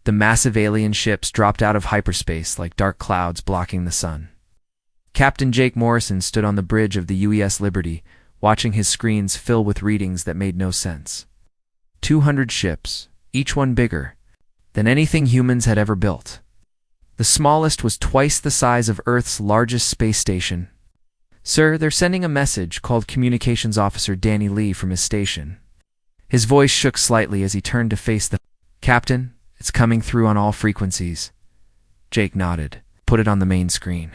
The massive alien ships dropped out of hyperspace like dark clouds blocking the sun. Captain Jake Morrison stood on the bridge of the UES Liberty, watching his screens fill with readings that made no sense. 200 ships, each one bigger than anything humans had ever built. The smallest was twice the size of Earth's largest space station. "Sir, they're sending a message," called Communications Officer Danny Lee from his station. His voice shook slightly as he turned to face the captain. "It's coming through on all frequencies." Jake nodded. "Put it on the main screen."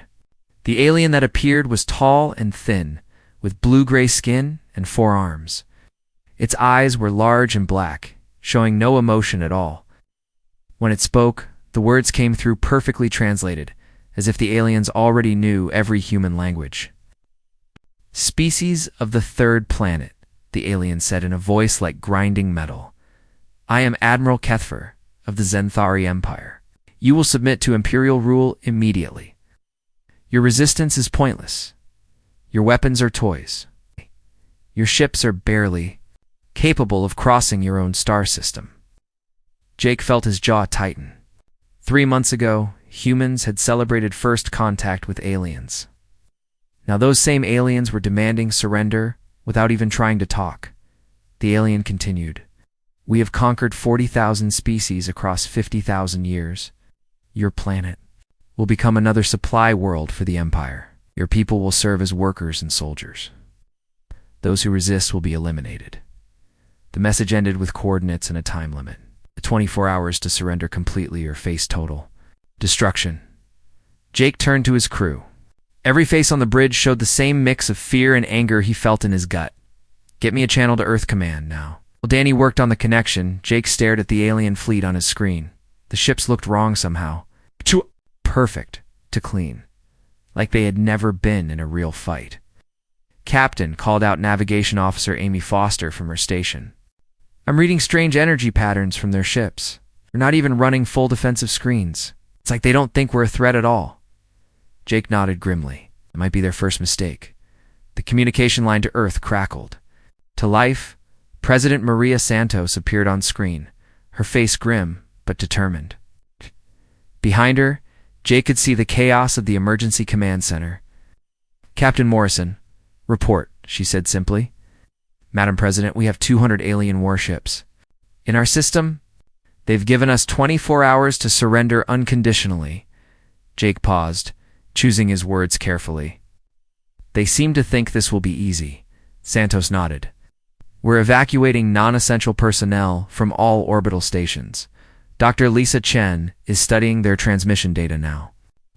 The alien that appeared was tall and thin, with blue-gray skin and 4 arms. Its eyes were large and black, showing no emotion at all. When it spoke, the words came through perfectly translated, as if the aliens already knew every human language. "Species of the 3rd planet," the alien said in a voice like grinding metal. "I am Admiral Kethfer of the Zenthari Empire. You will submit to Imperial rule immediately. Your resistance is pointless. Your weapons are toys. Your ships are barely capable of crossing your own star system." Jake felt his jaw tighten. 3 months ago, humans had celebrated first contact with aliens. Now those same aliens were demanding surrender without even trying to talk. The alien continued. "We have conquered 40,000 species across 50,000 years. Your planet will become another supply world for the Empire. Your people will serve as workers and soldiers. Those who resist will be eliminated." The message ended with coordinates and a time limit. 24 hours to surrender completely or face total destruction. Jake turned to his crew. Every face on the bridge showed the same mix of fear and anger he felt in his gut. "Get me a channel to Earth Command now." While Danny worked on the connection, Jake stared at the alien fleet on his screen. The ships looked wrong somehow. Too perfect to clean. Like they had never been in a real fight. "Captain," called out Navigation Officer Amy Foster from her station. "I'm reading strange energy patterns from their ships. They're not even running full defensive screens. It's like they don't think we're a threat at all." Jake nodded grimly. It might be their first mistake. The communication line to Earth crackled. To life, President Maria Santos appeared on screen, her face grim but determined. Behind her, Jake could see the chaos of the emergency command center. "Captain Morrison, report," she said simply. "Madam President, we have 200 alien warships. In our system, they've given us 24 hours to surrender unconditionally." Jake paused, choosing his words carefully. "They seem to think this will be easy." Santos nodded. "We're evacuating non-essential personnel from all orbital stations. Dr. Lisa Chen is studying their transmission data now.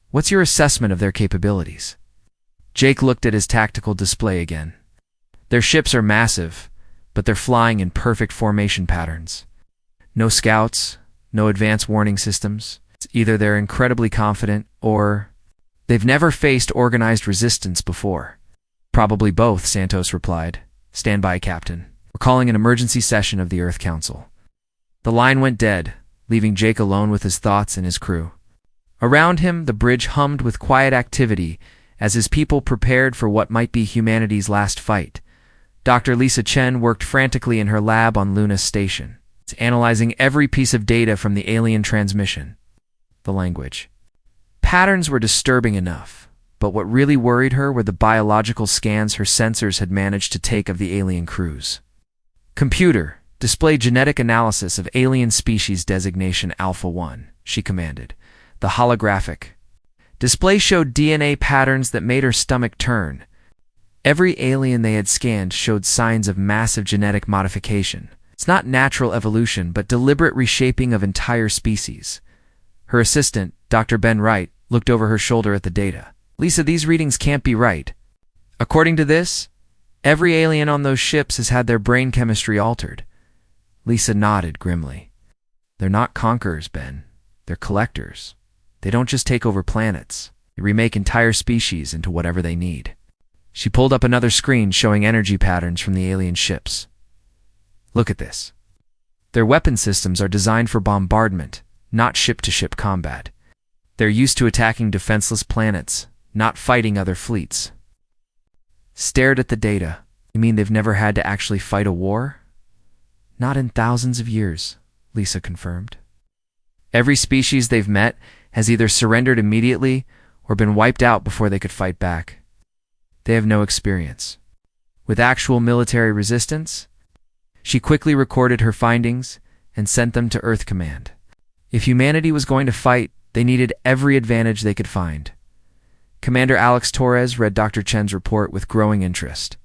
What's your assessment of their capabilities?" Jake looked at his tactical display again. Their ships are massive, but they're flying in perfect formation patterns. No scouts, no advanced warning systems. It's either they're incredibly confident or they've never faced organized resistance before. "Probably both," Santos replied. "Stand by, Captain. We're calling an emergency session of the Earth Council." The line went dead, leaving Jake alone with his thoughts and his crew. Around him, the bridge hummed with quiet activity as his people prepared for what might be humanity's last fight. Dr. Lisa Chen worked frantically in her lab on Luna's station, analyzing every piece of data from the alien transmission. The language. Patterns were disturbing enough, but what really worried her were the biological scans her sensors had managed to take of the alien crews. "Computer, display genetic analysis of alien species designation Alpha 1, she commanded. The holographic display showed DNA patterns that made her stomach turn. Every alien they had scanned showed signs of massive genetic modification. It's not natural evolution, but deliberate reshaping of entire species. Her assistant, Dr. Ben Wright, looked over her shoulder at the data. "Lisa, these readings can't be right. According to this, every alien on those ships has had their brain chemistry altered." Lisa nodded grimly. "They're not conquerors, Ben. They're collectors. They don't just take over planets. They remake entire species into whatever they need." She pulled up another screen showing energy patterns from the alien ships. "Look at this. Their weapon systems are designed for bombardment, not ship-to-ship combat. They're used to attacking defenseless planets, not fighting other fleets." Stared at the data. "You mean they've never had to actually fight a war?" "Not in thousands of years," Lisa confirmed. Every species they've met has either surrendered immediately or been wiped out before they could fight back. They have no experience with actual military resistance. She quickly recorded her findings and sent them to Earth Command. If humanity was going to fight, they needed every advantage they could find. Commander Alex Torres read Dr. Chen's report with growing interest.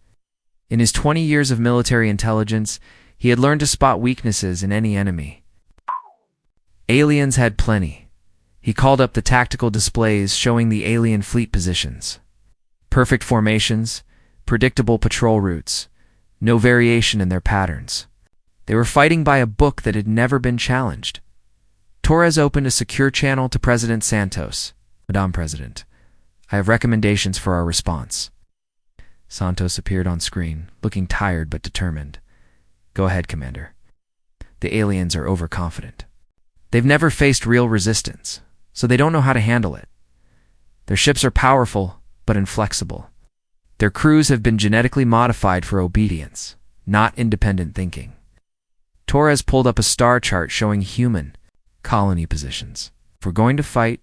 In his 20 years of military intelligence, he had learned to spot weaknesses in any enemy. Aliens had plenty. He called up the tactical displays showing the alien fleet positions. Perfect formations, predictable patrol routes, no variation in their patterns. They were fighting by a book that had never been challenged. Torres opened a secure channel to President Santos. Madame President, I have recommendations for our response. Santos appeared on screen, looking tired but determined. Go ahead, Commander. The aliens are overconfident. They've never faced real resistance, so they don't know how to handle it. Their ships are powerful, but inflexible. Their crews have been genetically modified for obedience, not independent thinking. Torres pulled up a star chart showing human colony positions. If we're going to fight,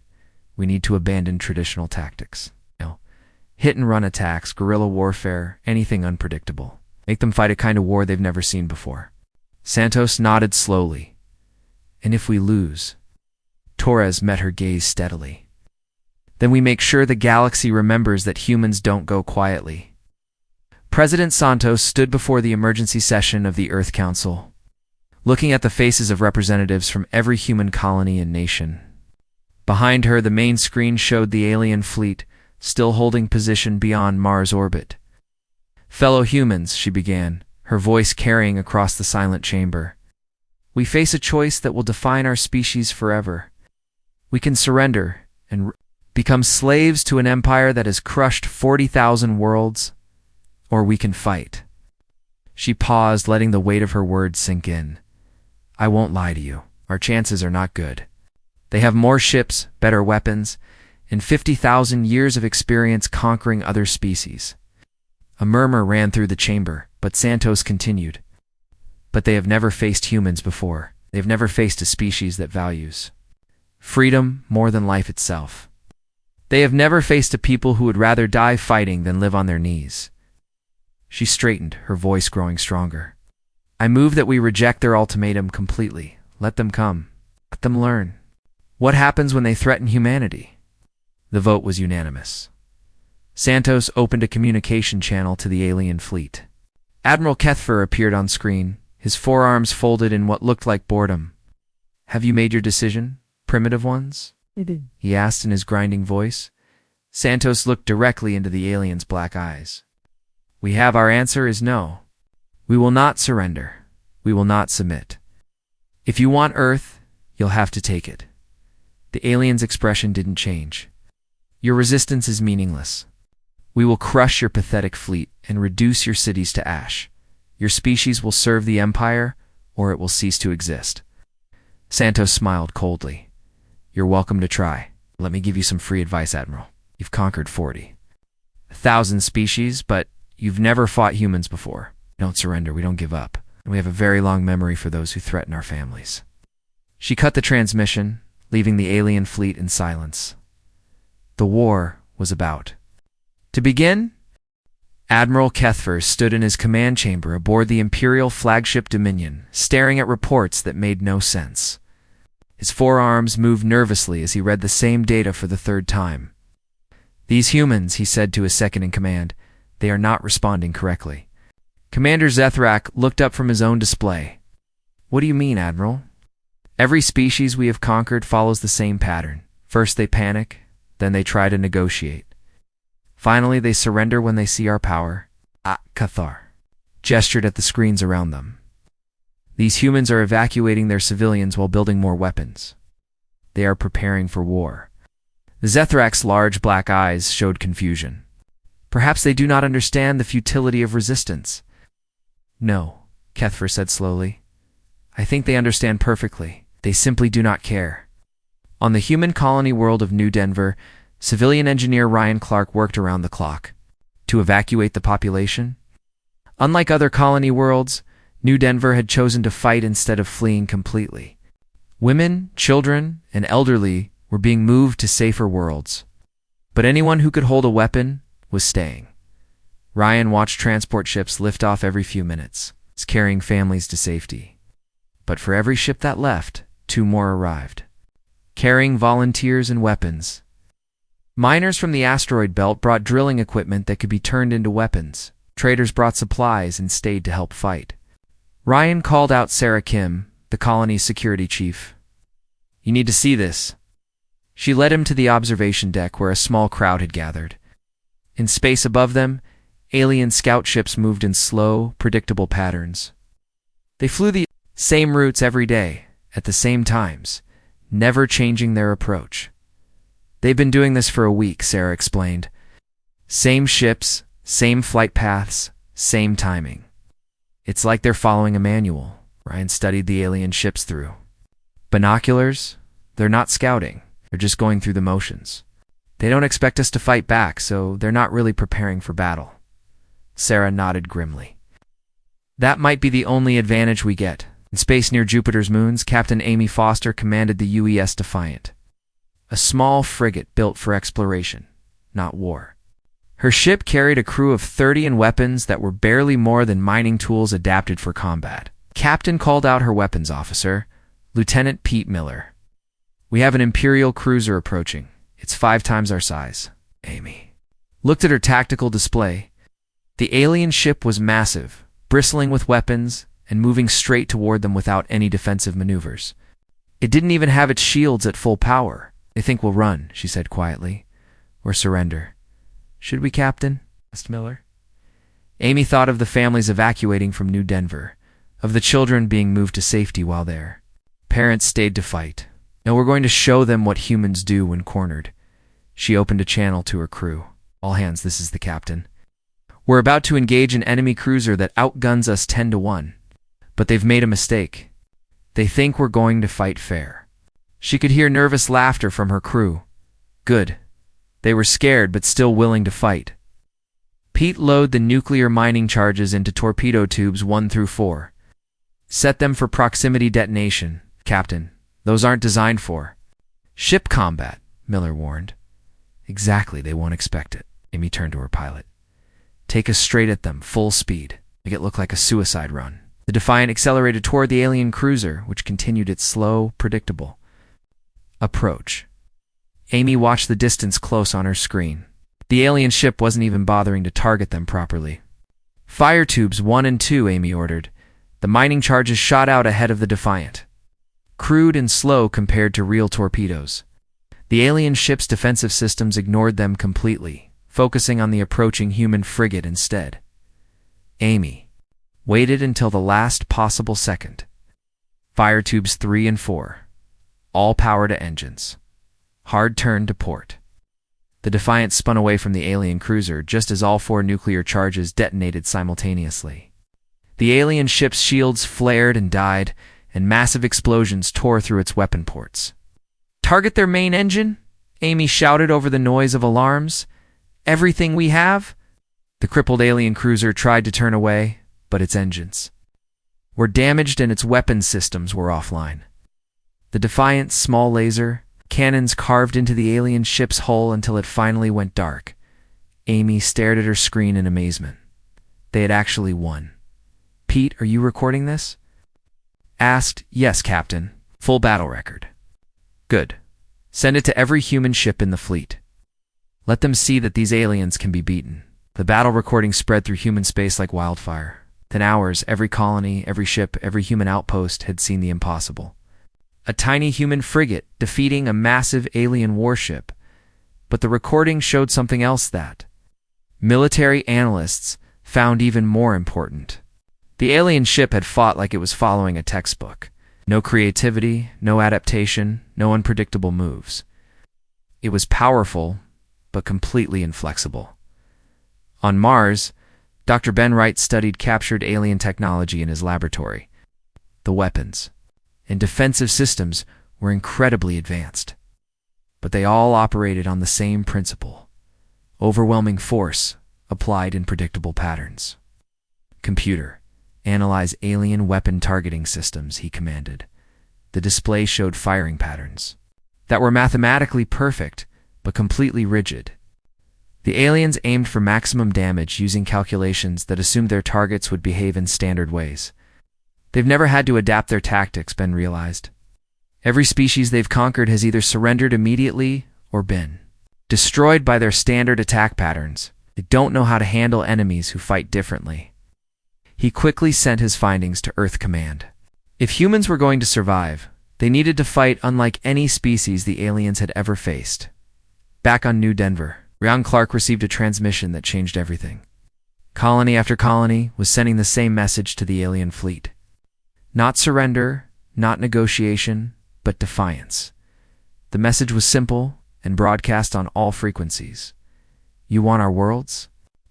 we need to abandon traditional tactics. Hit-and-run attacks, guerrilla warfare, anything unpredictable. Make them fight a kind of war they've never seen before. Santos nodded slowly. And if we lose? Torres met her gaze steadily. Then we make sure the galaxy remembers that humans don't go quietly. President Santos stood before the emergency session of the Earth Council, looking at the faces of representatives from every human colony and nation. Behind her, the main screen showed the alien fleet, still holding position beyond Mars' orbit. Fellow humans, she began, her voice carrying across the silent chamber. We face a choice that will define our species forever. We can surrender and become slaves to an empire that has crushed 40,000 worlds, or we can fight. She paused, letting the weight of her words sink in. I won't lie to you. Our chances are not good. They have more ships, better weapons, and 50,000 years of experience conquering other species. A murmur ran through the chamber, but Santos continued. But they have never faced humans before. They have never faced a species that values freedom more than life itself. They have never faced a people who would rather die fighting than live on their knees. She straightened, her voice growing stronger. I move that we reject their ultimatum completely. Let them come. Let them learn. What happens when they threaten humanity? The vote was unanimous. Santos opened a communication channel to the alien fleet. Admiral Kethfer appeared on screen, his forearms folded in what looked like boredom. Have you made your decision, primitive ones? He asked in his grinding voice. Santos looked directly into the alien's black eyes. We have our answer is no. We will not surrender. We will not submit. If you want Earth, you'll have to take it. The alien's expression didn't change. Your resistance is meaningless. We will crush your pathetic fleet and reduce your cities to ash. Your species will serve the Empire, or it will cease to exist. Santos smiled coldly. You're welcome to try. Let me give you some free advice, Admiral. You've conquered 40,000 species, but you've never fought humans before. We don't surrender, we don't give up. And we have a very long memory for those who threaten our families. She cut the transmission, leaving the alien fleet in silence. The war was about to begin. Admiral Kethfer stood in his command chamber aboard the Imperial flagship Dominion, staring at reports that made no sense. His forearms moved nervously as he read the same data for the third time. These humans, he said to his second-in-command, they are not responding correctly. Commander Zethrak looked up from his own display. What do you mean, Admiral? Every species we have conquered follows the same pattern. First they panic, then they try to negotiate. Finally, they surrender when they see our power. Cathar gestured at the screens around them. These humans are evacuating their civilians while building more weapons. They are preparing for war. Zethrak's large black eyes showed confusion. Perhaps they do not understand the futility of resistance. No, Kethfer said slowly. I think they understand perfectly. They simply do not care. On the human colony world of New Denver, civilian engineer Ryan Clark worked around the clock. To evacuate the population? Unlike other colony worlds, New Denver had chosen to fight instead of fleeing completely. Women, children, and elderly were being moved to safer worlds. But anyone who could hold a weapon was staying. Ryan watched transport ships lift off every few minutes, carrying families to safety. But for every ship that left, 2 more arrived, carrying volunteers and weapons. Miners from the asteroid belt brought drilling equipment that could be turned into weapons. Traders brought supplies and stayed to help fight. Ryan called out Sarah Kim, the colony's security chief. "You need to see this." She led him to the observation deck where a small crowd had gathered. In space above them, alien scout ships moved in slow, predictable patterns. They flew the same routes every day, at the same times, never changing their approach. "They've been doing this for a week," Sarah explained. "Same ships, same flight paths, same timing. It's like they're following a manual." Ryan studied the alien ships through binoculars. They're not scouting. They're just going through the motions. They don't expect us to fight back, so they're not really preparing for battle. Sarah nodded grimly. "That might be the only advantage we get." In space near Jupiter's moons, Captain Amy Foster commanded the UES Defiant, a small frigate built for exploration, not war. Her ship carried a crew of 30 and weapons that were barely more than mining tools adapted for combat. Captain called out her weapons officer, Lieutenant Pete Miller. "We have an Imperial cruiser approaching. It's 5 times our size." Amy looked at her tactical display. The alien ship was massive, bristling with weapons, and moving straight toward them without any defensive maneuvers. It didn't even have its shields at full power. "They think we'll run," she said quietly, "or surrender." "Should we, Captain?" asked Miller. Amy thought of the families evacuating from New Denver, of the children being moved to safety while there. Parents stayed to fight. "No, we're going to show them what humans do when cornered." She opened a channel to her crew. "All hands, this is the captain. We're about to engage an enemy cruiser that outguns us 10 to 1. But they've made a mistake. They think we're going to fight fair." She could hear nervous laughter from her crew. Good. They were scared but still willing to fight. "Pete, load the nuclear mining charges into torpedo tubes 1 through 4. Set them for proximity detonation, Captain. Those aren't designed for ship combat," Miller warned. "Exactly, they won't expect it." Amy turned to her pilot. "Take us straight at them, full speed. Make it look like a suicide run." The Defiant accelerated toward the alien cruiser, which continued its slow, predictable approach. Amy watched the distance close on her screen. The alien ship wasn't even bothering to target them properly. "Fire tubes 1 and 2, Amy ordered. The mining charges shot out ahead of the Defiant, crude and slow compared to real torpedoes. The alien ship's defensive systems ignored them completely, focusing on the approaching human frigate instead. Amy waited until the last possible second. Fire tubes 3 and 4. All power to engines. Hard turn to port. The Defiant spun away from the alien cruiser just as all 4 nuclear charges detonated simultaneously. The alien ship's shields flared and died, and massive explosions tore through its weapon ports. "Target their main engine?" Amy shouted over the noise of alarms. "Everything we have?" The crippled alien cruiser tried to turn away, but its engines were damaged and its weapons systems were offline. The Defiant's small laser cannons carved into the alien ship's hull until it finally went dark. Amy stared at her screen in amazement. They had actually won. "Pete, are you recording this?" Asked. "Yes, Captain. Full battle record." "Good. Send it to every human ship in the fleet. Let them see that these aliens can be beaten." The battle recording spread through human space like wildfire. Within hours, every colony, every ship, every human outpost had seen the impossible. A tiny human frigate defeating a massive alien warship. But the recording showed something else that military analysts found even more important. The alien ship had fought like it was following a textbook. No creativity, no adaptation, no unpredictable moves. It was powerful, but completely inflexible. On Mars, Dr. Ben Wright studied captured alien technology in his laboratory. The weapons and defensive systems were incredibly advanced, but they all operated on the same principle: overwhelming force applied in predictable patterns. "Computer, analyze alien weapon targeting systems," he commanded. The display showed firing patterns that were mathematically perfect, but completely rigid. The aliens aimed for maximum damage using calculations that assumed their targets would behave in standard ways. They've never had to adapt their tactics, Ben realized. Every species they've conquered has either surrendered immediately or been destroyed by their standard attack patterns. They don't know how to handle enemies who fight differently. He quickly sent his findings to Earth Command. If humans were going to survive, they needed to fight unlike any species the aliens had ever faced. Back on New Denver, Ryan Clark received a transmission that changed everything. Colony after colony was sending the same message to the alien fleet. Not surrender, not negotiation, but defiance. The message was simple and broadcast on all frequencies. You want our worlds?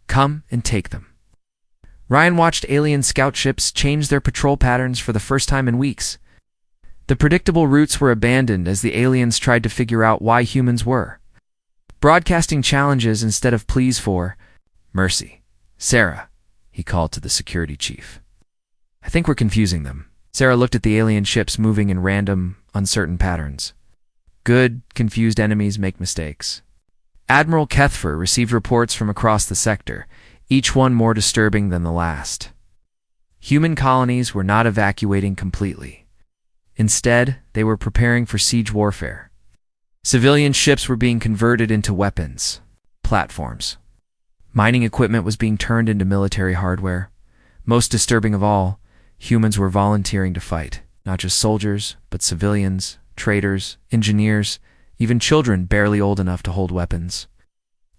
Come and take them. Ryan watched alien scout ships change their patrol patterns for the first time in weeks. The predictable routes were abandoned as the aliens tried to figure out why humans were broadcasting challenges instead of pleas for mercy. Sarah, he called to the security chief. I think we're confusing them. Sarah looked at the alien ships moving in random, uncertain patterns. Good, confused enemies make mistakes. Admiral Kethfer received reports from across the sector, each one more disturbing than the last. Human colonies were not evacuating completely. Instead, they were preparing for siege warfare. Civilian ships were being converted into weapons, platforms. Mining equipment was being turned into military hardware. Most disturbing of all, humans were volunteering to fight, not just soldiers, but civilians, traders, engineers, even children barely old enough to hold weapons.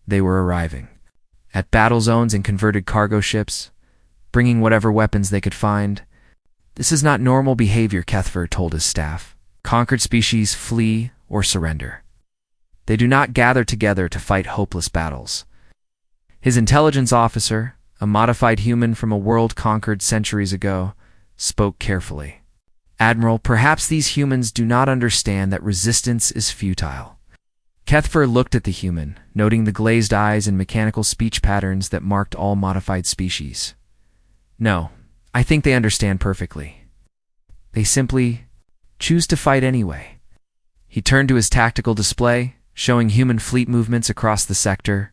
They were arriving at battle zones in converted cargo ships, bringing whatever weapons they could find. This is not normal behavior, Kethfer told his staff. Conquered species flee or surrender. They do not gather together to fight hopeless battles. His intelligence officer, a modified human from a world conquered centuries ago, spoke carefully. Admiral, perhaps these humans do not understand that resistance is futile. Kethfer looked at the human, noting the glazed eyes and mechanical speech patterns that marked all modified species. No, I think they understand perfectly. They simply choose to fight anyway. He turned to his tactical display, showing human fleet movements across the sector.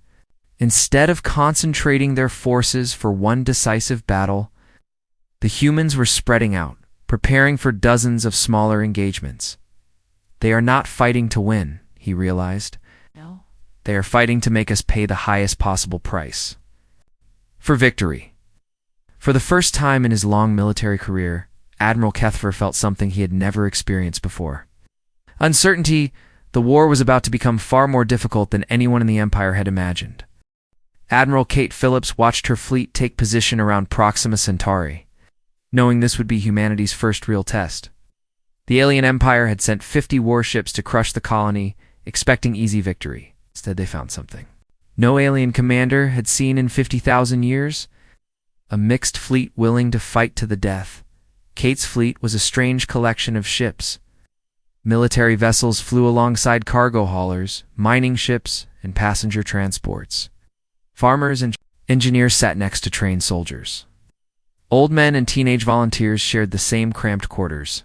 Instead of concentrating their forces for one decisive battle, the humans were spreading out, preparing for dozens of smaller engagements. They are not fighting to win, he realized. No. They are fighting to make us pay the highest possible price. For victory. For the first time in his long military career, Admiral Kethfer felt something he had never experienced before. Uncertainty. The war was about to become far more difficult than anyone in the Empire had imagined. Admiral Kate Phillips watched her fleet take position around Proxima Centauri, knowing this would be humanity's first real test. The alien empire had sent 50 warships to crush the colony, expecting easy victory. Instead, they found something no alien commander had seen in 50,000 years. A mixed fleet willing to fight to the death. Kate's fleet was a strange collection of ships. Military vessels flew alongside cargo haulers, mining ships, and passenger transports. Farmers and engineers sat next to trained soldiers. Old men and teenage volunteers shared the same cramped quarters.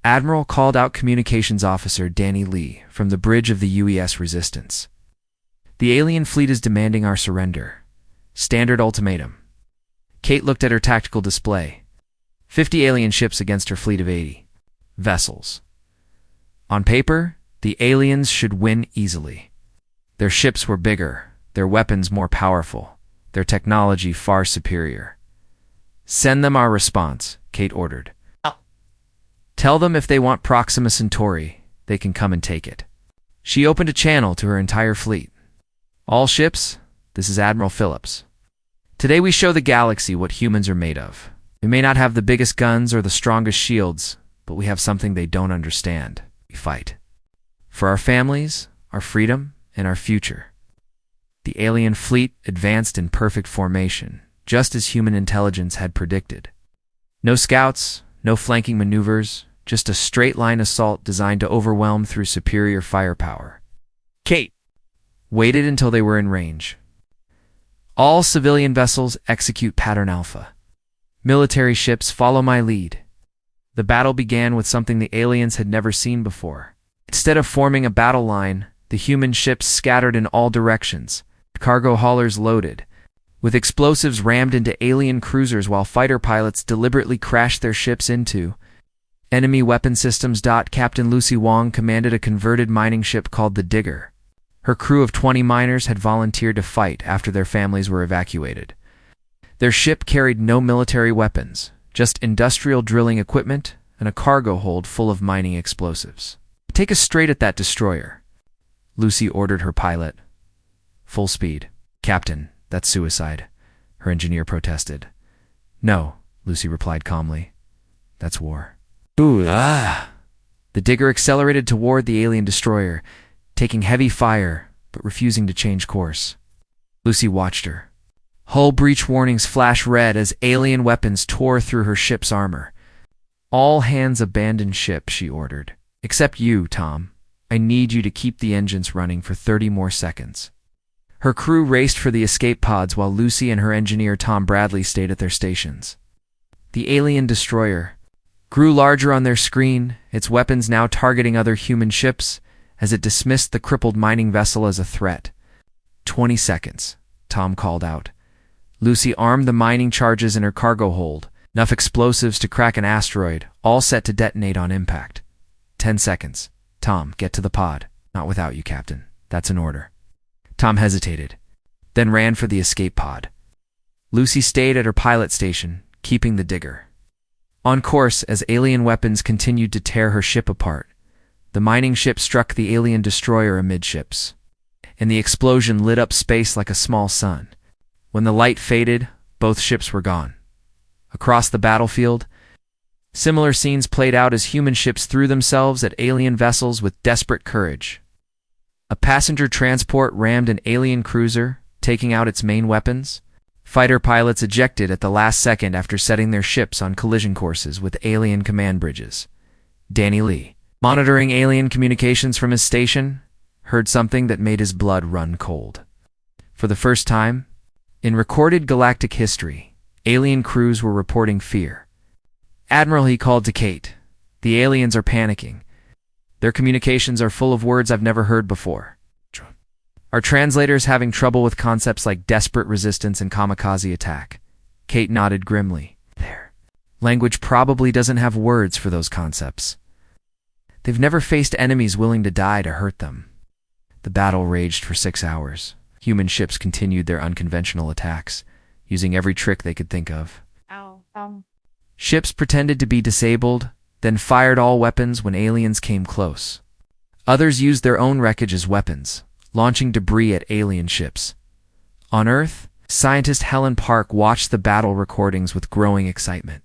Admiral called out Communications Officer Danny Lee from the bridge of the UES Resistance. The alien fleet is demanding our surrender. Standard ultimatum. Kate looked at her tactical display. 50 alien ships against her fleet of 80 vessels. On paper, the aliens should win easily. Their ships were bigger, their weapons more powerful, their technology far superior. Send them our response, Kate ordered. Tell them if they want Proxima Centauri, they can come and take it. She opened a channel to her entire fleet. All ships, this is Admiral Phillips. Today we show the galaxy what humans are made of. We may not have the biggest guns or the strongest shields, but we have something they don't understand. We fight. For our families, our freedom, and our future. The alien fleet advanced in perfect formation, just as human intelligence had predicted. No scouts, no flanking maneuvers, just a straight-line assault designed to overwhelm through superior firepower. Kate waited until they were in range. All civilian vessels execute Pattern Alpha. Military ships follow my lead. The battle began with something the aliens had never seen before. Instead of forming a battle line, the human ships scattered in all directions, cargo haulers loaded, with explosives rammed into alien cruisers while fighter pilots deliberately crashed their ships into enemy weapon systems. Captain Lucy Wong commanded a converted mining ship called the Digger. Her crew of 20 miners had volunteered to fight after their families were evacuated. Their ship carried no military weapons, just industrial drilling equipment and a cargo hold full of mining explosives. "Take us straight at that destroyer," Lucy ordered her pilot. "Full speed." "Captain, that's suicide," her engineer protested. "No," Lucy replied calmly. "That's war." "Ooh, ah!" The Digger accelerated toward the alien destroyer, taking heavy fire, but refusing to change course. Lucy watched her. Hull breach warnings flashed red as alien weapons tore through her ship's armor. "All hands abandon ship," she ordered. "Except you, Tom. I need you to keep the engines running for 30 more seconds." Her crew raced for the escape pods while Lucy and her engineer Tom Bradley stayed at their stations. The alien destroyer grew larger on their screen, its weapons now targeting other human ships, as it dismissed the crippled mining vessel as a threat. 20 seconds, Tom called out. Lucy armed the mining charges in her cargo hold, enough explosives to crack an asteroid, all set to detonate on impact. 10 seconds. Tom, get to the pod. "Not without you, Captain. That's an order." Tom hesitated, then ran for the escape pod. Lucy stayed at her pilot station, keeping the Digger on course as alien weapons continued to tear her ship apart. The mining ship struck the alien destroyer amidships, and the explosion lit up space like a small sun. When the light faded, both ships were gone. Across the battlefield, similar scenes played out as human ships threw themselves at alien vessels with desperate courage. A passenger transport rammed an alien cruiser, taking out its main weapons. Fighter pilots ejected at the last second after setting their ships on collision courses with alien command bridges. Danny Lee, monitoring alien communications from his station, heard something that made his blood run cold. For the first time in recorded galactic history, alien crews were reporting fear. "Admiral," he called to Kate, "the aliens are panicking. Their communications are full of words I've never heard before. Our translators having trouble with concepts like desperate resistance and kamikaze attack." Kate nodded grimly. "Their language probably doesn't have words for those concepts. They've never faced enemies willing to die to hurt them." The battle raged for 6 hours. Human ships continued their unconventional attacks, using every trick they could think of. Ships pretended to be disabled, then fired all weapons when aliens came close. Others used their own wreckage as weapons, launching debris at alien ships. On Earth, scientist Helen Park watched the battle recordings with growing excitement.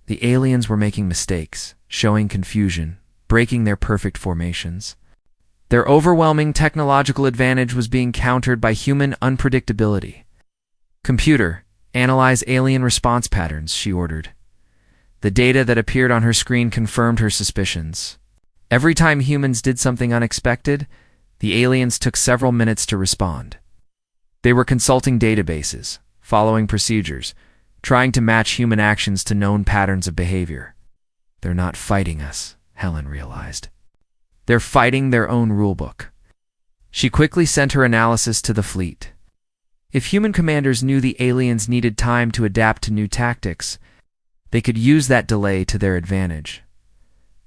The aliens were making mistakes, showing confusion, breaking their perfect formations. Their overwhelming technological advantage was being countered by human unpredictability. "Computer, analyze alien response patterns," she ordered. The data that appeared on her screen confirmed her suspicions. Every time humans did something unexpected, the aliens took several minutes to respond. They were consulting databases, following procedures, trying to match human actions to known patterns of behavior. "They're not fighting us," Helen realized. "They're fighting their own rulebook." She quickly sent her analysis to the fleet. If human commanders knew the aliens needed time to adapt to new tactics, they could use that delay to their advantage.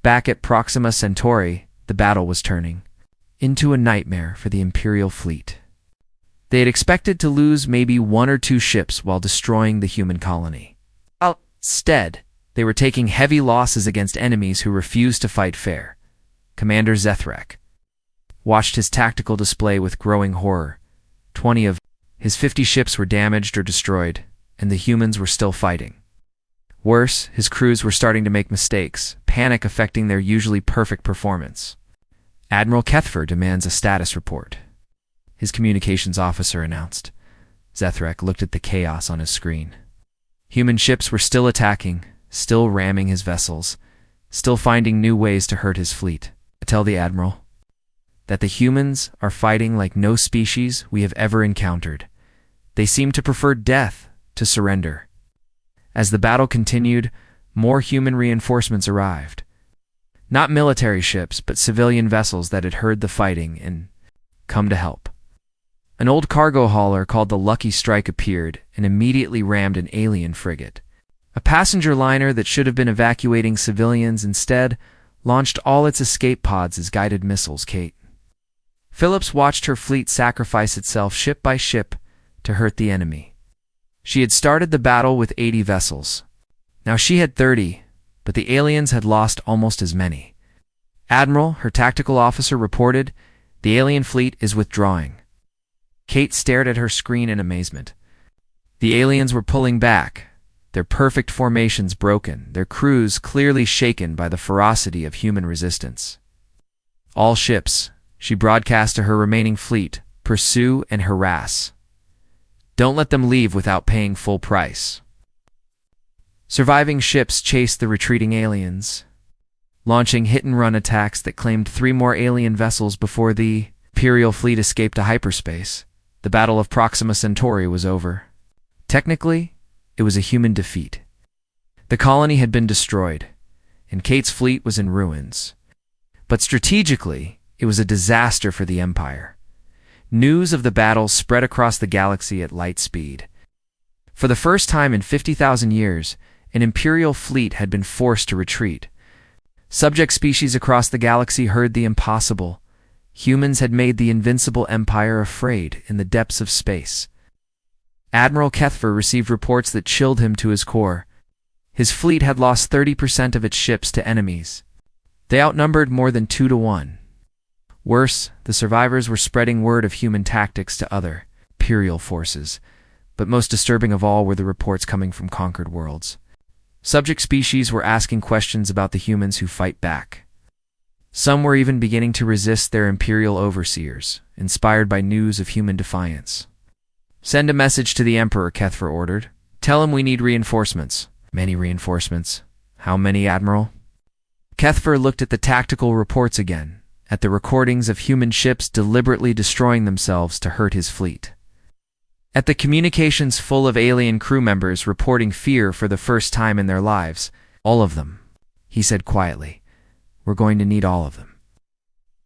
Back at Proxima Centauri, the battle was turning into a nightmare for the Imperial fleet. They had expected to lose maybe 1 or 2 ships while destroying the human colony. Instead, they were taking heavy losses against enemies who refused to fight fair. Commander Zethrak watched his tactical display with growing horror. 20 of his 50 ships were damaged or destroyed, and the humans were still fighting. Worse, his crews were starting to make mistakes, panic affecting their usually perfect performance. "Admiral Kethfer demands a status report," his communications officer announced. Zethrak looked at the chaos on his screen. Human ships were still attacking, still ramming his vessels, still finding new ways to hurt his fleet. "Tell the Admiral that the humans are fighting like no species we have ever encountered. They seem to prefer death to surrender." As the battle continued, more human reinforcements arrived. Not military ships, but civilian vessels that had heard the fighting and come to help. An old cargo hauler called the Lucky Strike appeared and immediately rammed an alien frigate. A passenger liner that should have been evacuating civilians instead launched all its escape pods as guided missiles. Kate Phillips watched her fleet sacrifice itself ship by ship to hurt the enemy. She had started the battle with 80 vessels. Now she had 30, but the aliens had lost almost as many. Admiral, her tactical officer, reported, "The alien fleet is withdrawing." Kate stared at her screen in amazement. The aliens were pulling back, their perfect formations broken, their crews clearly shaken by the ferocity of human resistance. "All ships," she broadcast to her remaining fleet, "pursue and harass. Don't let them leave without paying full price." Surviving ships chased the retreating aliens, launching hit-and-run attacks that claimed 3 more alien vessels before the Imperial fleet escaped to hyperspace. The Battle of Proxima Centauri was over. Technically, it was a human defeat. The colony had been destroyed, and Kate's fleet was in ruins. But strategically, it was a disaster for the Empire. News of the battle spread across the galaxy at light speed. For the first time in 50,000 years, an Imperial fleet had been forced to retreat. Subject species across the galaxy heard the impossible. Humans had made the invincible Empire afraid in the depths of space. Admiral Kethfer received reports that chilled him to his core. His fleet had lost 30% of its ships to enemies. They outnumbered more than 2 to 1. Worse, the survivors were spreading word of human tactics to other Imperial forces. But most disturbing of all were the reports coming from conquered worlds. Subject species were asking questions about the humans who fight back. Some were even beginning to resist their Imperial overseers, inspired by news of human defiance. "Send a message to the Emperor," Kethfer ordered. "Tell him we need reinforcements." "Many reinforcements? How many, Admiral?" Kethfer looked at the tactical reports again, at the recordings of human ships deliberately destroying themselves to hurt his fleet. At the communications full of alien crew members reporting fear for the first time in their lives. "All of them," he said quietly. "We're going to need all of them."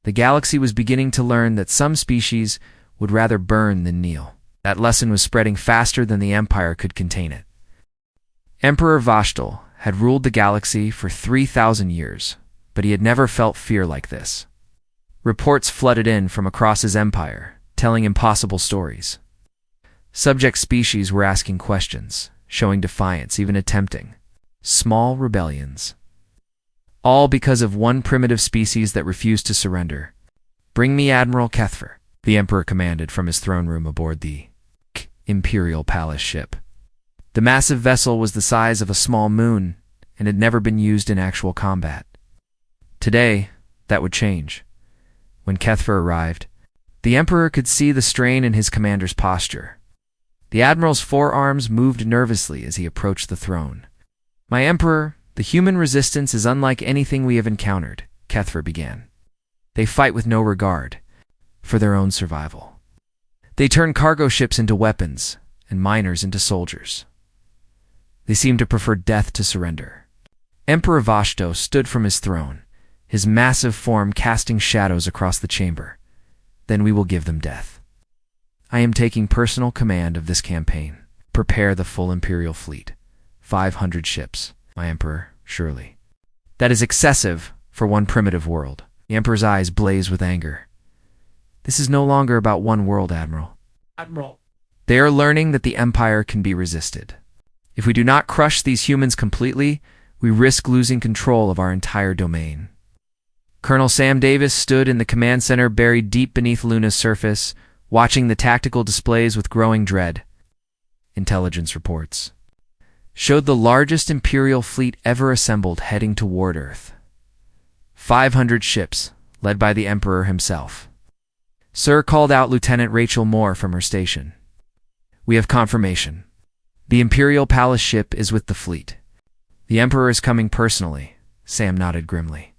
The galaxy was beginning to learn that some species would rather burn than kneel. That lesson was spreading faster than the Empire could contain it. Emperor Vashtal had ruled the galaxy for 3,000 years, but he had never felt fear like this. Reports flooded in from across his empire, telling impossible stories. Subject species were asking questions, showing defiance, even attempting small rebellions. All because of one primitive species that refused to surrender. "Bring me Admiral Kethfer," the Emperor commanded from his throne room aboard the Imperial Palace ship. The massive vessel was the size of a small moon and had never been used in actual combat. Today, that would change. When Kethfer arrived, the Emperor could see the strain in his commander's posture. The Admiral's forearms moved nervously as he approached the throne. "My Emperor, the human resistance is unlike anything we have encountered," Kethfer began. "They fight with no regard for their own survival. They turn cargo ships into weapons and miners into soldiers. They seem to prefer death to surrender." Emperor Vashto stood from his throne, his massive form casting shadows across the chamber. "Then we will give them death. I am taking personal command of this campaign. Prepare the full Imperial fleet. 500 ships, my Emperor, surely. That is excessive for one primitive world." The Emperor's eyes blazed with anger. "This is no longer about one world, Admiral. They are learning that the Empire can be resisted. If we do not crush these humans completely, we risk losing control of our entire domain." Colonel Sam Davis stood in the command center buried deep beneath Luna's surface, watching the tactical displays with growing dread. Intelligence reports showed the largest Imperial fleet ever assembled heading toward Earth. 500 ships, led by the Emperor himself. "Sir," called out Lieutenant Rachel Moore from her station. "We have confirmation. The Imperial Palace ship is with the fleet. The Emperor is coming personally." Sam nodded grimly.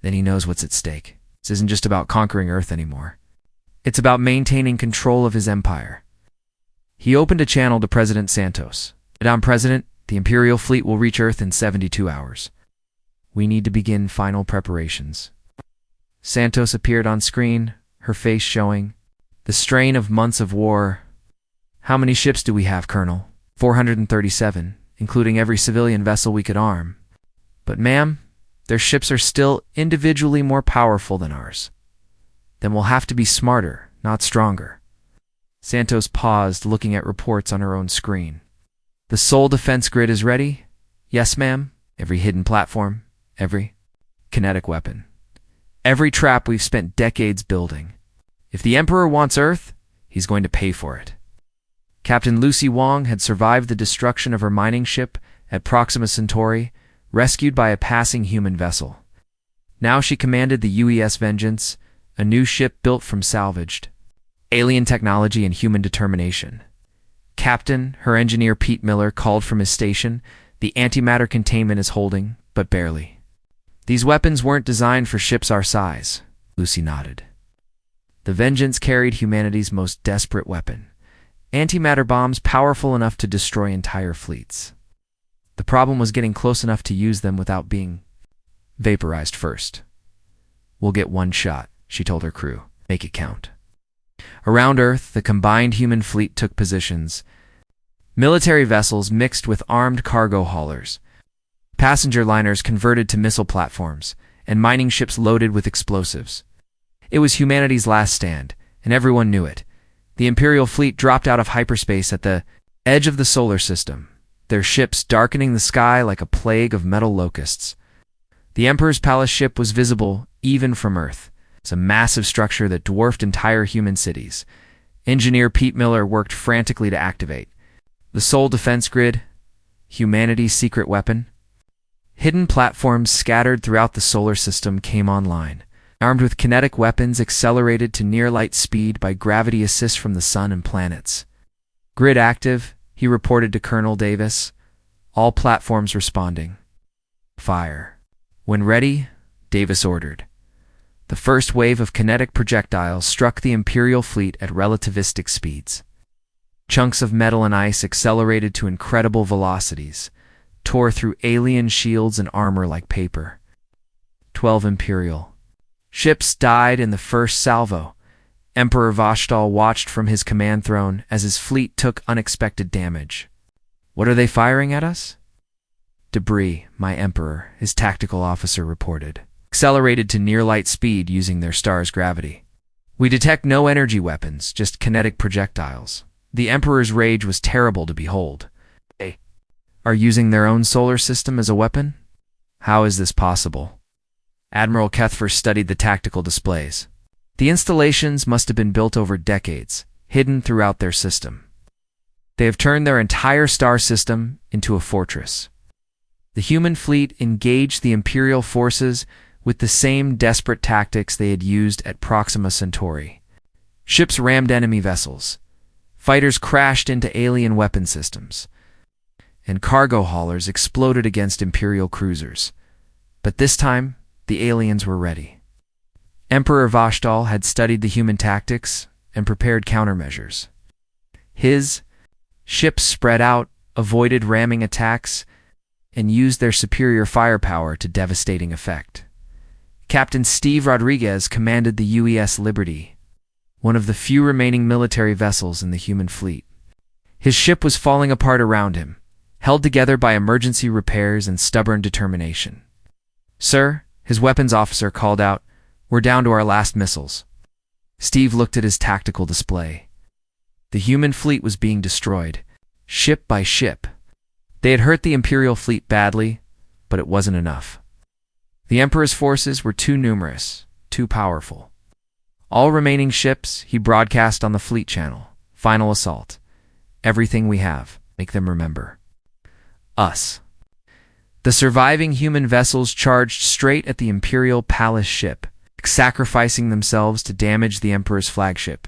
"Then he knows what's at stake. This isn't just about conquering Earth anymore. It's about maintaining control of his empire." He opened a channel to President Santos. "Madam President, The Imperial fleet will reach Earth in 72 hours. We need to begin final preparations. Santos appeared on screen, her face showing the strain of months of war. How many ships do we have, Colonel? 437, including every civilian vessel we could arm. But ma'am, their ships are still individually more powerful than ours. Then we'll have to be smarter, not stronger. Santos paused, looking at reports on her own screen. The Sol defense grid is ready? Yes, ma'am. Every hidden platform, every kinetic weapon, every trap we've spent decades building. If the Emperor wants Earth, he's going to pay for it. Captain Lucy Wong had survived the destruction of her mining ship at Proxima Centauri, rescued by a passing human vessel. Now she commanded the UES Vengeance, a new ship built from salvaged alien technology and human determination. Captain, her engineer Pete Miller, called from his station. The antimatter containment is holding, but barely. These weapons weren't designed for ships our size. Lucy nodded. The Vengeance carried humanity's most desperate weapon, antimatter bombs powerful enough to destroy entire fleets. The problem was getting close enough to use them without being vaporized first. We'll get one shot, she told her crew. Make it count. Around Earth, the combined human fleet took positions. Military vessels mixed with armed cargo haulers, passenger liners converted to missile platforms, and mining ships loaded with explosives. It was humanity's last stand, and everyone knew it. The Imperial fleet dropped out of hyperspace at the edge of the solar system, their ships darkening the sky like a plague of metal locusts. The Emperor's palace ship was visible even from Earth. It's a massive structure that dwarfed entire human cities. Engineer Pete Miller worked frantically to activate the Sol defense grid, humanity's secret weapon. Hidden platforms scattered throughout the solar system came online, armed with kinetic weapons accelerated to near-light speed by gravity assist from the sun and planets. Grid active, he reported to Colonel Davis. All platforms responding. Fire. When ready, Davis ordered. The first wave of kinetic projectiles struck the Imperial fleet at relativistic speeds. Chunks of metal and ice accelerated to incredible velocities, tore through alien shields and armor like paper. 12 Imperial ships died in the first salvo. Emperor Voshtal watched from his command throne as his fleet took unexpected damage. What are they firing at us? Debris, my Emperor, his tactical officer reported. Accelerated to near-light speed using their star's gravity. We detect no energy weapons, just kinetic projectiles. The Emperor's rage was terrible to behold. They are using their own solar system as a weapon? How is this possible? Admiral Kethfer studied the tactical displays. The installations must have been built over decades, hidden throughout their system. They have turned their entire star system into a fortress. The human fleet engaged the Imperial forces with the same desperate tactics they had used at Proxima Centauri. Ships rammed enemy vessels. Fighters crashed into alien weapon systems. And cargo haulers exploded against Imperial cruisers. But this time, the aliens were ready. Emperor Voshtal had studied the human tactics and prepared countermeasures. His ships spread out, avoided ramming attacks, and used their superior firepower to devastating effect. Captain Steve Rodriguez commanded the UES Liberty, one of the few remaining military vessels in the human fleet. His ship was falling apart around him, held together by emergency repairs and stubborn determination. Sir, his weapons officer called out, we're down to our last missiles. Steve looked at his tactical display. The human fleet was being destroyed, ship by ship. They had hurt the Imperial fleet badly, but it wasn't enough. The Emperor's forces were too numerous, too powerful. All remaining ships, he broadcast on the fleet channel. Final assault. Everything we have. Make them remember. Us. The surviving human vessels charged straight at the Imperial Palace ship, sacrificing themselves to damage the Emperor's flagship.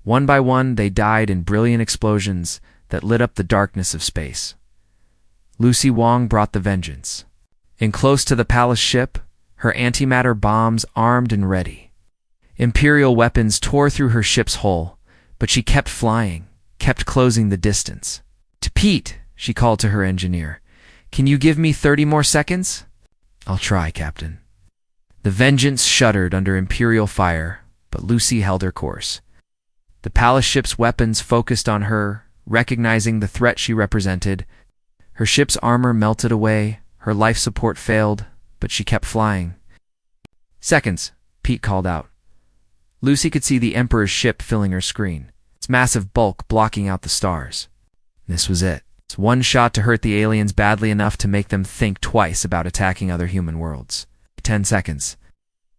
One by one, they died in brilliant explosions that lit up the darkness of space. Lucy Wong brought the vengeance. In close to the palace ship, her antimatter bombs armed and ready. Imperial weapons tore through her ship's hull, but she kept flying, kept closing the distance. To Pete, she called to her engineer. "Can you give me 30 more seconds?" "I'll try, Captain." The Vengeance shuddered under Imperial fire, but Lucy held her course. The palace ship's weapons focused on her, recognizing the threat she represented. Her ship's armor melted away, her life support failed, but she kept flying. "Seconds," Pete called out. Lucy could see the Emperor's ship filling her screen, its massive bulk blocking out the stars. This was it. It's one shot to hurt the aliens badly enough to make them think twice about attacking other human worlds. 10 seconds.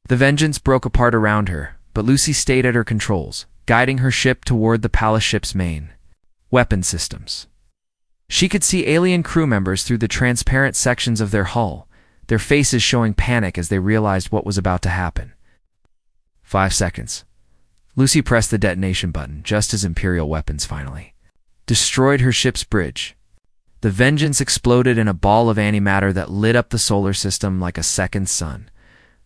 The Vengeance broke apart around her, but Lucy stayed at her controls, guiding her ship toward the palace ship's main weapon systems. She could see alien crew members through the transparent sections of their hull, their faces showing panic as they realized what was about to happen. 5 seconds. Lucy pressed the detonation button just as Imperial weapons finally destroyed her ship's bridge. The Vengeance exploded in a ball of antimatter that lit up the solar system like a second sun.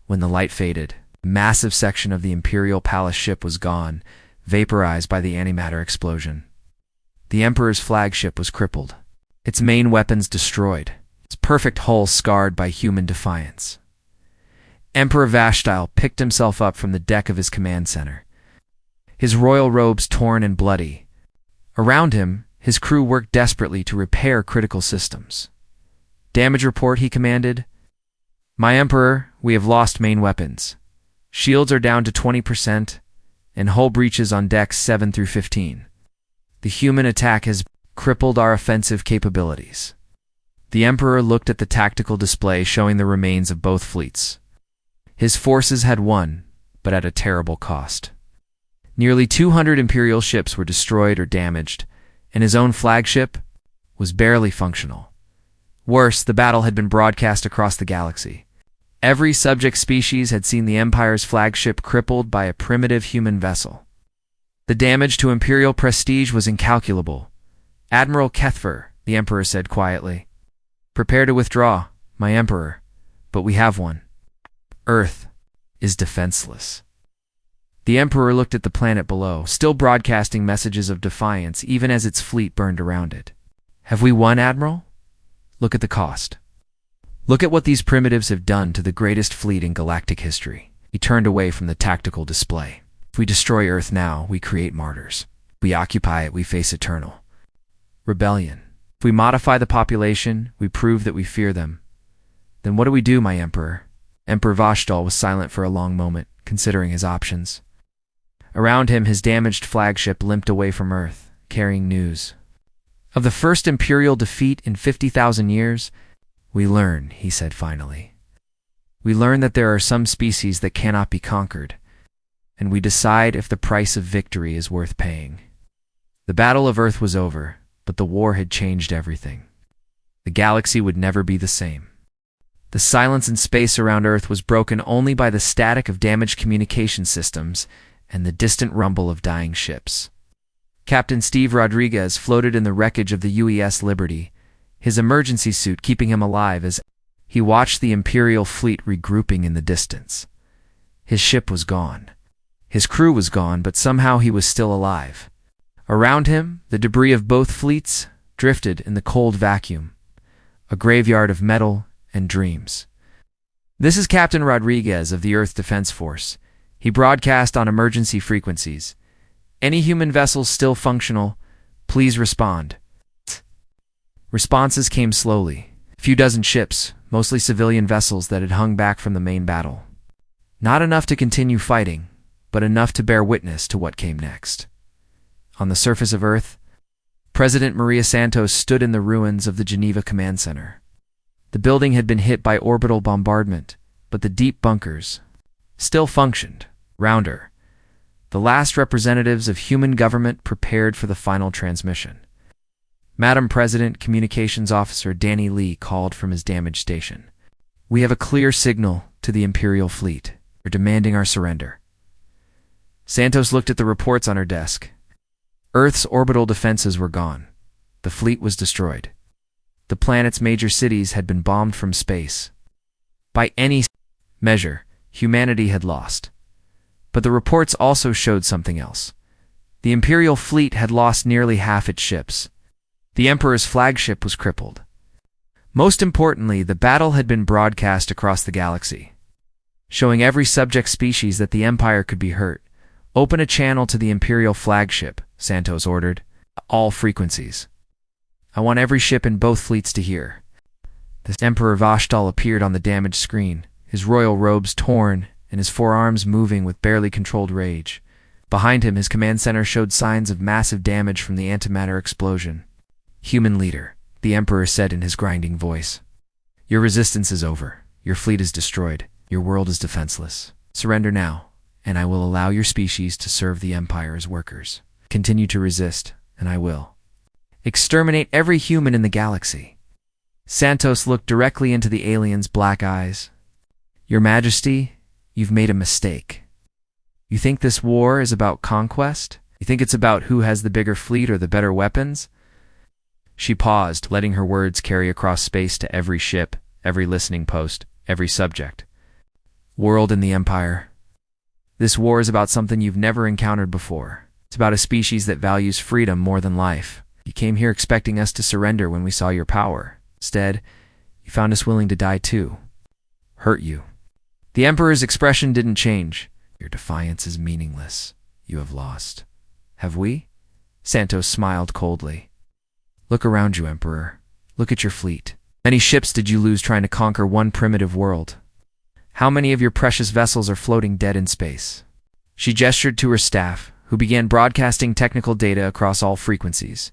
When the light faded, a massive section of the Imperial Palace ship was gone, vaporized by the antimatter explosion. The Emperor's flagship was crippled, its main weapons destroyed, its perfect hull scarred by human defiance. Emperor Vashtil picked himself up from the deck of his command center, his royal robes torn and bloody. Around him, his crew worked desperately to repair critical systems. "Damage report," he commanded. "My Emperor, we have lost main weapons. Shields are down to 20%, and hull breaches on decks 7 through 15. The human attack has crippled our offensive capabilities." The Emperor looked at the tactical display showing the remains of both fleets. His forces had won, but at a terrible cost. Nearly 200 Imperial ships were destroyed or damaged, and his own flagship was barely functional. Worse, the battle had been broadcast across the galaxy. Every subject species had seen the Empire's flagship crippled by a primitive human vessel. The damage to Imperial prestige was incalculable. "Admiral Kethfer," the Emperor said quietly. "Prepare to withdraw, my Emperor, but we have one. Earth is defenseless." The Emperor looked at the planet below, still broadcasting messages of defiance even as its fleet burned around it. "Have we won, Admiral? Look at the cost. Look at what these primitives have done to the greatest fleet in galactic history." He turned away from the tactical display. "If we destroy Earth now, we create martyrs. If we occupy it, we face eternal rebellion. If we modify the population, we prove that we fear them. Then what do we do, my Emperor?" Emperor Vashtil was silent for a long moment, considering his options. Around him, his damaged flagship limped away from Earth, carrying news of the first Imperial defeat in 50,000 years. "We learn," he said finally. "We learn that there are some species that cannot be conquered, and we decide if the price of victory is worth paying." The Battle of Earth was over, but the war had changed everything. The galaxy would never be the same. The silence in space around Earth was broken only by the static of damaged communication systems and the distant rumble of dying ships. Captain Steve Rodriguez floated in the wreckage of the UES Liberty, his emergency suit keeping him alive as he watched the Imperial fleet regrouping in the distance. His ship was gone. His crew was gone, but somehow he was still alive. Around him, the debris of both fleets drifted in the cold vacuum, a graveyard of metal and dreams. "This is Captain Rodriguez of the Earth Defense Force." He broadcast on emergency frequencies. "Any human vessels still functional, please respond." Responses came slowly. A few dozen ships, mostly civilian vessels that had hung back from the main battle. Not enough to continue fighting, but enough to bear witness to what came next. On the surface of Earth, President Maria Santos stood in the ruins of the Geneva Command Center. The building had been hit by orbital bombardment, but the deep bunkers still functioned. Round her, the last representatives of human government prepared for the final transmission. Madam President, Communications Officer Danny Lee called from his damaged station. "We have a clear signal to the Imperial fleet. They're demanding our surrender." Santos looked at the reports on her desk. Earth's orbital defenses were gone. The fleet was destroyed. The planet's major cities had been bombed from space. By any measure, humanity had lost. But the reports also showed something else. The Imperial fleet had lost nearly half its ships. The Emperor's flagship was crippled. Most importantly, the battle had been broadcast across the galaxy, showing every subject species that the Empire could be hurt. "Open a channel to the Imperial flagship," Santos ordered. "All frequencies. I want every ship in both fleets to hear." The Emperor Vashtal appeared on the damaged screen, his royal robes torn and his forearms moving with barely controlled rage. Behind him, his command center showed signs of massive damage from the antimatter explosion. "Human leader," the Emperor said in his grinding voice, "your resistance is over. Your fleet is destroyed. Your world is defenseless. Surrender now, and I will allow your species to serve the Empire as workers. Continue to resist, and I will exterminate every human in the galaxy." Santos looked directly into the alien's black eyes. "Your Majesty, you've made a mistake. You think this war is about conquest? You think it's about who has the bigger fleet or the better weapons?" She paused, letting her words carry across space to every ship, every listening post, every subject. "World and the Empire. This war is about something you've never encountered before. It's about a species that values freedom more than life. You came here expecting us to surrender when we saw your power. Instead, you found us willing to die too. Hurt you." The Emperor's expression didn't change. "Your defiance is meaningless. You have lost." "Have we?" Santos smiled coldly. "Look around you, Emperor. Look at your fleet. How many ships did you lose trying to conquer one primitive world? How many of your precious vessels are floating dead in space?" She gestured to her staff, who began broadcasting technical data across all frequencies.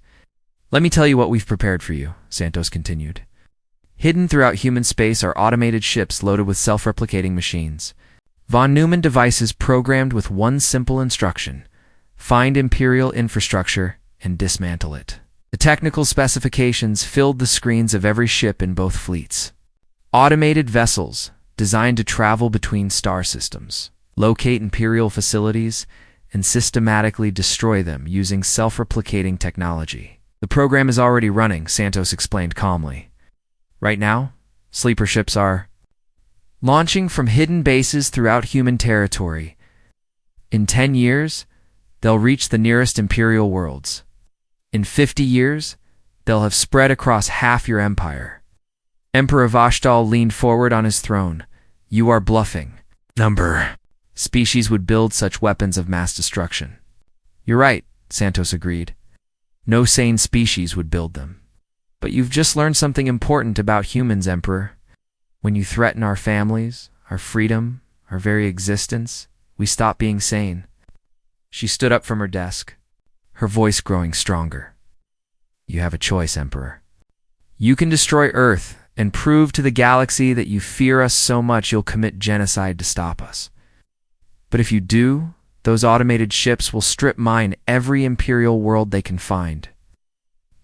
"Let me tell you what we've prepared for you," Santos continued. "Hidden throughout human space are automated ships loaded with self-replicating machines. Von Neumann devices programmed with one simple instruction: find Imperial infrastructure and dismantle it." The technical specifications filled the screens of every ship in both fleets. Automated vessels, designed to travel between star systems, locate Imperial facilities, and systematically destroy them using self-replicating technology. "The program is already running," Santos explained calmly. "Right now, sleeper ships are launching from hidden bases throughout human territory. In 10 years, they'll reach the nearest Imperial worlds. In 50 years, they'll have spread across half your empire." Emperor Vashtal leaned forward on his throne. "You are bluffing. Number species would build such weapons of mass destruction." "You're right," Santos agreed. "No sane species would build them. But you've just learned something important about humans, Emperor. When you threaten our families, our freedom, our very existence, we stop being sane." She stood up from her desk, her voice growing stronger. "You have a choice, Emperor. You can destroy Earth and prove to the galaxy that you fear us so much you'll commit genocide to stop us. But if you do, those automated ships will strip mine every Imperial world they can find."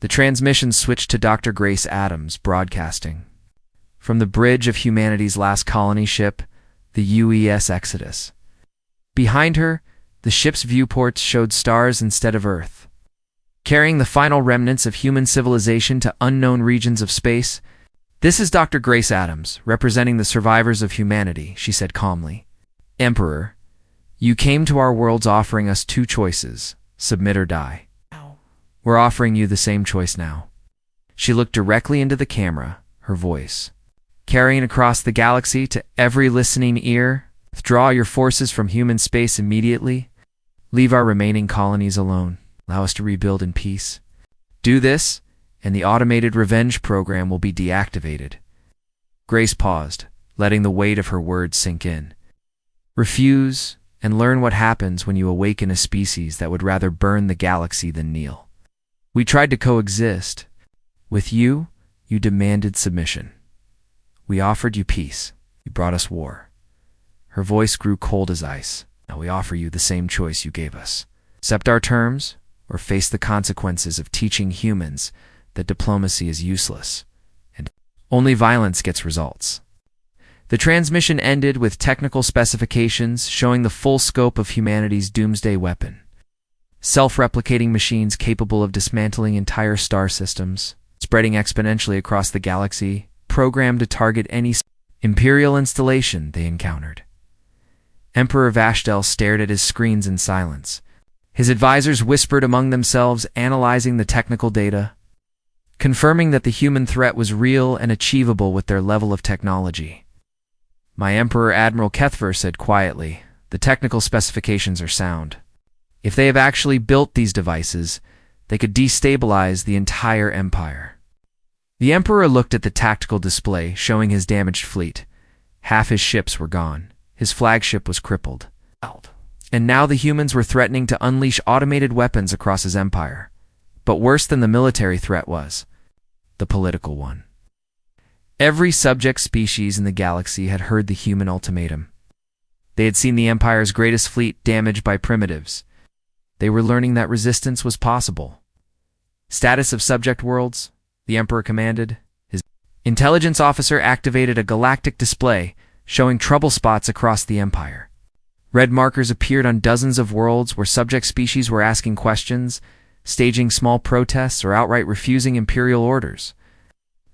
The transmission switched to Dr. Grace Adams, broadcasting from the bridge of humanity's last colony ship, the UES Exodus. Behind her, the ship's viewports showed stars instead of Earth. Carrying the final remnants of human civilization to unknown regions of space, "This is Dr. Grace Adams, representing the survivors of humanity," she said calmly. "Emperor, you came to our worlds offering us two choices: submit or die. We're offering you the same choice now." She looked directly into the camera, her voice carrying across the galaxy to every listening ear. "Withdraw your forces from human space immediately. Leave our remaining colonies alone. Allow us to rebuild in peace. Do this, and the automated revenge program will be deactivated." Grace paused, letting the weight of her words sink in. "Refuse, and learn what happens when you awaken a species that would rather burn the galaxy than kneel. We tried to coexist. With you, you demanded submission. We offered you peace. You brought us war." Her voice grew cold as ice. "Now we offer you the same choice you gave us. Accept our terms, or face the consequences of teaching humans that diplomacy is useless, and only violence gets results." The transmission ended with technical specifications showing the full scope of humanity's doomsday weapon. Self-replicating machines capable of dismantling entire star systems, spreading exponentially across the galaxy, programmed to target any Imperial installation they encountered. Emperor Vashtal stared at his screens in silence. His advisors whispered among themselves, analyzing the technical data. confirming that the human threat was real and achievable with their level of technology. My Emperor Admiral Kethver said quietly, "The technical specifications are sound. If they have actually built these devices, they could destabilize the entire empire." The Emperor looked at the tactical display showing his damaged fleet. Half his ships were gone. His flagship was crippled. And now the humans were threatening to unleash automated weapons across his empire. But worse than the military threat was the political one. Every subject species in the galaxy had heard the human ultimatum. They had seen the Empire's greatest fleet damaged by primitives. They were learning that resistance was possible. "Status of subject worlds," the Emperor commanded. His intelligence officer activated a galactic display showing trouble spots across the Empire. Red markers appeared on dozens of worlds where subject species were asking questions, staging small protests, or outright refusing imperial orders.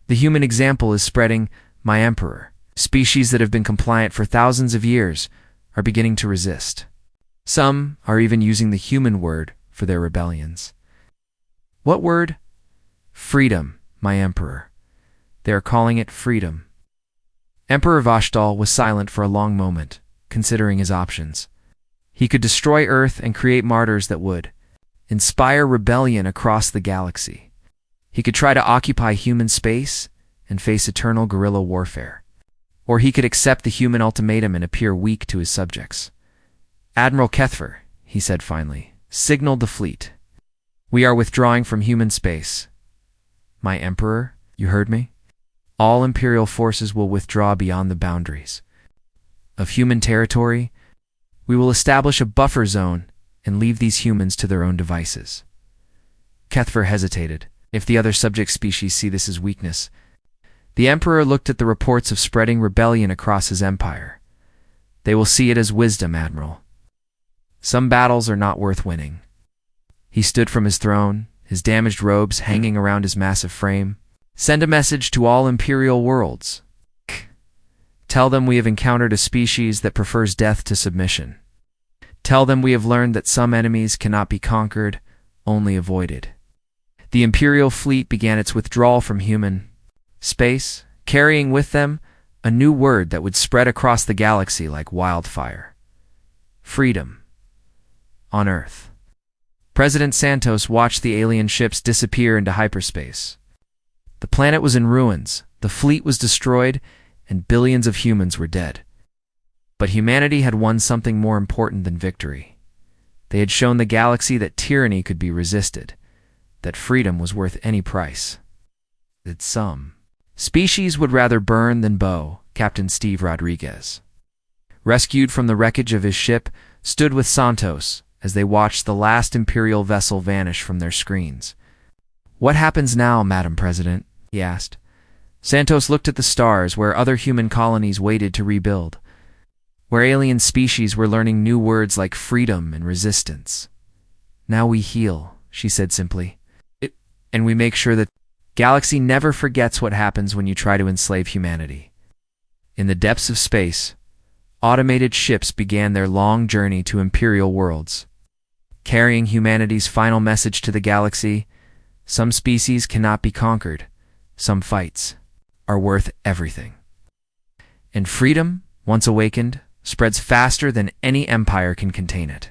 The human example is spreading. My Emperor. Species that have been compliant for thousands of years are beginning to resist. Some are even using the human word for their rebellions. What word? Freedom, my Emperor. They are calling it freedom. Emperor Vashtal was silent for a long moment, considering his options. He could destroy Earth and create martyrs that would inspire rebellion across the galaxy. He could try to occupy human space and face eternal guerrilla warfare. Or he could accept the human ultimatum and appear weak to his subjects. "Admiral Kethver," he said finally, "signaled the fleet. We are withdrawing from human space." "My Emperor, you heard me? All Imperial forces will withdraw beyond the boundaries of human territory. We will establish a buffer zone and leave these humans to their own devices." Kethver hesitated. If the other subject species see this as weakness. The Emperor looked at the reports of spreading rebellion across his empire. "They will see it as wisdom, Admiral. Some battles are not worth winning." He stood from his throne, his damaged robes hanging around his massive frame. "Send a message to all Imperial worlds. Tell them we have encountered a species that prefers death to submission. Tell them we have learned that some enemies cannot be conquered, only avoided." The Imperial fleet began its withdrawal from human space, carrying with them a new word that would spread across the galaxy like wildfire. Freedom. On Earth. President Santos watched the alien ships disappear into hyperspace. The planet was in ruins, the fleet was destroyed, and billions of humans were dead. But humanity had won something more important than victory. They had shown the galaxy that tyranny could be resisted, that freedom was worth any price. That some species would rather burn than bow. Captain Steve Rodriguez, rescued from the wreckage of his ship, stood with Santos as they watched the last Imperial vessel vanish from their screens. "What happens now, Madam President?" he asked. Santos looked at the stars where other human colonies waited to rebuild, where alien species were learning new words like freedom and resistance. "Now we heal," she said simply. "And we make sure that galaxy never forgets what happens when you try to enslave humanity." In the depths of space, automated ships began their long journey to Imperial worlds, carrying humanity's final message to the galaxy: some species cannot be conquered, some fights are worth everything. And freedom, once awakened, spreads faster than any empire can contain it.